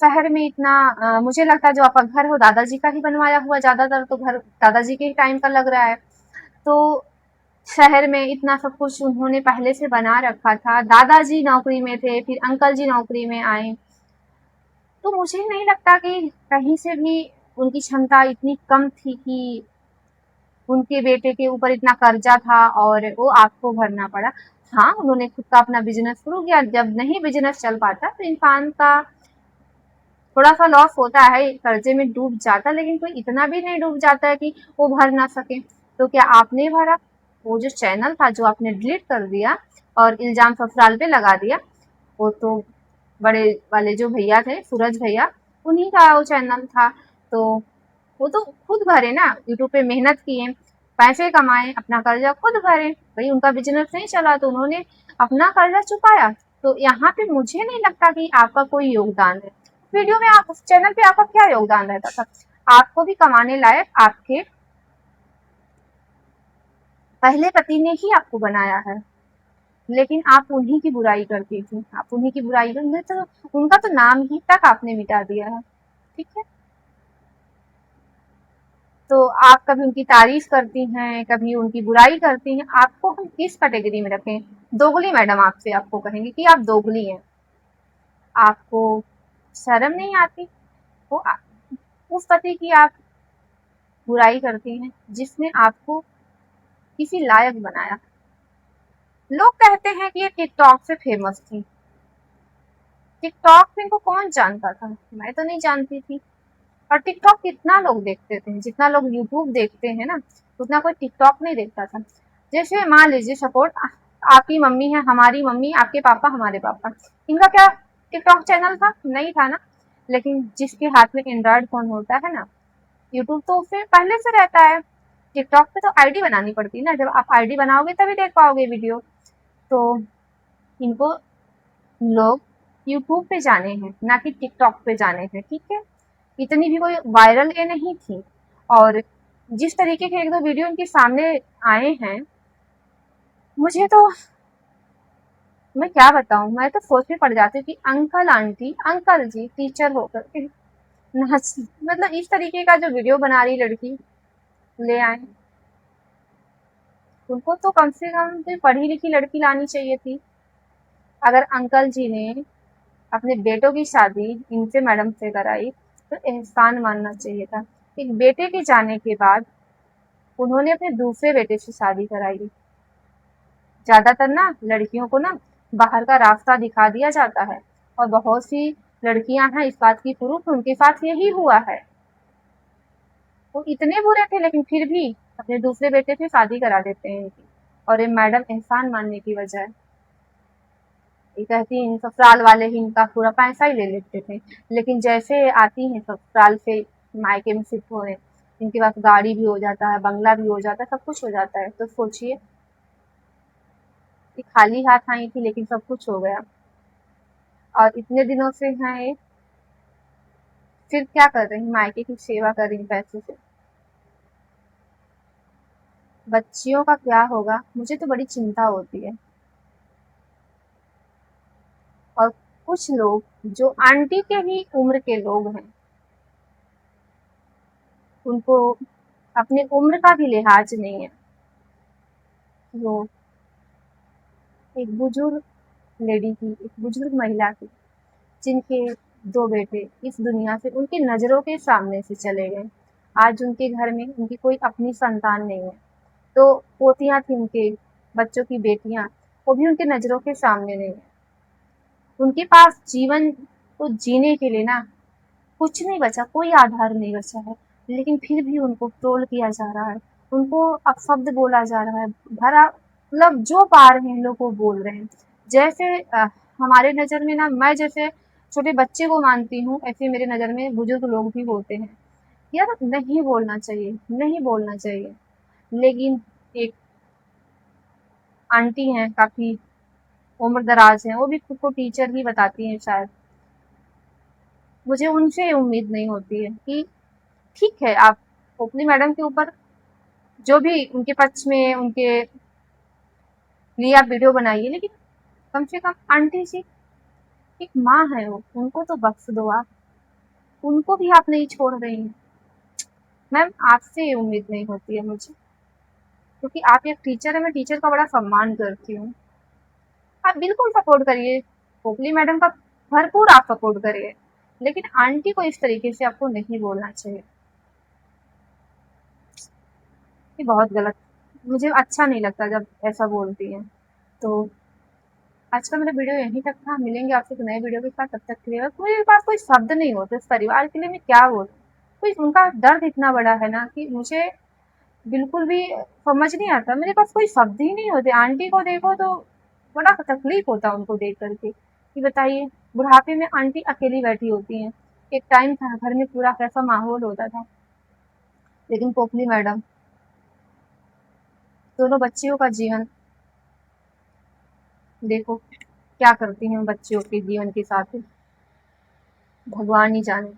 शहर में इतना मुझे लगता है जो आपका घर हो दादाजी का ही बनवाया हुआ, ज्यादातर तो घर दादाजी के ही टाइम का लग रहा है। तो शहर में इतना सब कुछ उन्होंने पहले से बना रखा था। दादाजी नौकरी में थे, फिर अंकल जी नौकरी में आए, तो मुझे नहीं लगता कि कहीं से भी उनकी क्षमता इतनी कम थी कि उनके बेटे के ऊपर इतना कर्जा था और वो आपको भरना पड़ा। हाँ, उन्होंने खुद का अपना बिजनेस शुरू किया। जब नहीं बिजनेस चल पाता तो इंसान का थोड़ा सा लॉस होता है, कर्जे में डूब जाता, लेकिन कोई इतना भी नहीं डूब जाता है कि वो भर ना सके। तो क्या आपने भरा? वो जो चैनल था जो आपने डिलीट कर दिया और इल्जाम ससुराल पे लगा दिया, वो तो बड़े वाले जो भैया थे, सूरज भैया, उन्हीं का वो चैनल था। तो वो तो खुद भरे ना, यूट्यूब पे मेहनत किए, पैसे कमाए, अपना कर्जा खुद भरे। भाई उनका बिजनेस नहीं चला तो उन्होंने अपना कर्जा चुकाया। तो यहाँ पे मुझे नहीं लगता कि आपका कोई योगदान है। वीडियो में आप चैनल पे आपका क्या योगदान रहता था? आपको भी कमाने लायक आपके पहले पति ने ही आपको बनाया है, लेकिन आप उन्हीं की बुराई करती थी। आप उन्हीं की बुराई करते तो उनका तो नाम ही तक आपने मिटा दिया है। ठीक है, तो आप कभी उनकी तारीफ करती हैं, कभी उनकी बुराई करती हैं। आपको हम किस कैटेगरी में रखें? दोगली मैडम आपसे आपको कहेंगे कि आप दोगली हैं। आपको शर्म नहीं आती? वो उस पति की आप बुराई करती हैं जिसने आपको किसी लायक बनाया। लोग कहते हैं कि ये टिकटॉक से फेमस थी। टिकटॉक में इनको कौन जानता था? मैं तो नहीं जानती थी। और टिकटॉक कितना लोग देखते थे? जितना लोग यूट्यूब देखते हैं ना, उतना कोई टिकटॉक नहीं देखता था। जैसे मान लीजिए सपोर्ट आपकी मम्मी है, हमारी मम्मी, आपके पापा, हमारे पापा, इनका क्या टिकटॉक चैनल था? नहीं था ना। लेकिन जिसके हाथ में एंड्रॉयड फोन होता है ना, यूट्यूब तो फिर पहले से रहता है। टिकटॉक पे तो आईडी बनानी पड़ती है ना, जब आप आईडी बनाओगे तभी देख पाओगे वीडियो। तो इनको लोग यूट्यूब पे जाने हैं, ना कि टिकटॉक पे जाने हैं। ठीक है, इतनी भी कोई वायरल ये नहीं थी। और जिस तरीके के एक दो वीडियो इनके सामने आए हैं, मुझे तो, मैं क्या बताऊं, मैं तो सोच में पड़ जाती हूँ कि अंकल आंटी, अंकल जी टीचर होकर के नाच, मतलब इस तरीके का जो वीडियो बना रही लड़की ले आए। उनको तो कम से कम कोई पढ़ी लिखी लड़की लानी चाहिए थी। अगर अंकल जी ने अपने बेटों की शादी इनसे मैडम से कराई तो एहसान मानना चाहिए था। एक बेटे के जाने के बाद उन्होंने अपने दूसरे बेटे से शादी कराई। ज्यादातर ना लड़कियों को ना बाहर का रास्ता दिखा दिया जाता है, और बहुत सी लड़कियां हैं इस बात की प्रूफ, उनके साथ यही हुआ है। वो इतने बुरे थे लेकिन फिर भी अपने दूसरे बेटे से शादी करा देते हैं इनकी। और ये मैडम एहसान मानने की बजाय ये कहती हैं ससुराल वाले ही इनका पूरा पैसा ही ले लेते थे। लेकिन जैसे आती हैं ससुराल से मायके में शिफ्ट होने, इनके पास गाड़ी भी हो जाता है, बंगला भी हो जाता है, सब कुछ हो जाता है। तो सोचिए कि खाली हाथ आई थी लेकिन सब कुछ हो गया। और इतने दिनों से हैं ये, फिर क्या कर रही हैं? मायके की सेवा कर रही हैं पैसों से। बच्चियों का क्या होगा? मुझे तो बड़ी चिंता होती है। और कुछ लोग जो आंटी के ही उम्र के लोग हैं, उनको अपनी उम्र का भी लिहाज नहीं है। वो एक बुजुर्ग लेडी की, एक बुजुर्ग महिला की, जिनके दो बेटे इस दुनिया से उनकी नजरों के सामने से चले गए। आज उनके घर में उनकी कोई अपनी संतान नहीं है। तो पोतियां थी उनके बच्चों की बेटियां, वो भी उनके नजरों के सामने नहीं है। उनके पास जीवन को जीने के लिए ना कुछ नहीं बचा, कोई आधार नहीं बचा है। लेकिन फिर भी उनको ट्रोल किया जा रहा है, उनको अपशब्द बोला जा रहा है, भरा मतलब जो पा रहे हैं लोग वो बोल रहे हैं। जैसे हमारे नज़र में ना, मैं जैसे छोटे बच्चे को मानती हूँ, ऐसे मेरे नज़र में बुजुर्ग लोग भी होते हैं। यार नहीं बोलना चाहिए, नहीं बोलना चाहिए। लेकिन एक आंटी हैं, काफ़ी उम्र दराज हैं, वो भी खुद को टीचर ही बताती हैं शायद। मुझे उनसे उम्मीद नहीं होती है कि ठीक है आप ओपली मैडम के ऊपर जो भी उनके पक्ष में उनके लिए आप वीडियो बनाइए, लेकिन कम से कम आंटी जी एक माँ है, वो उनको तो बख्श दो आप। उनको भी आप नहीं छोड़ रही हैं। मैम आपसे ये उम्मीद नहीं होती है मुझे, क्योंकि आप एक टीचर है, मैं टीचर का बड़ा सम्मान करती हूँ। आप बिल्कुल सपोर्ट करिए, पोपली मैडम का भरपूर आप सपोर्ट करिए, लेकिन आंटी को इस तरीके से आपको नहीं बोलना चाहिए। ये बहुत गलत, मुझे अच्छा नहीं लगता जब ऐसा बोलती हैं। तो आज का मेरा वीडियो यहीं तक था, मिलेंगे आपसे एक नए वीडियो के साथ, तब तक के लिए बस मेरे पास कोई शब्द नहीं होते इस परिवार के लिए, मैं क्या बोलूँ। कोई उनका दर्द इतना बड़ा है ना कि मुझे बिल्कुल भी समझ नहीं आता, मेरे पास कोई शब्द ही नहीं होते। आंटी को देखो तो बड़ा तकलीफ होता है उनको देख करके, कि बताइए बुढ़ापे में आंटी अकेली बैठी होती हैं। एक टाइम था घर में पूरा कैसा माहौल होता था, लेकिन पोपली मैडम दोनों बच्चियों का जीवन देखो क्या करती हैं बच्चियों के जीवन के साथ, भगवान ही जाने।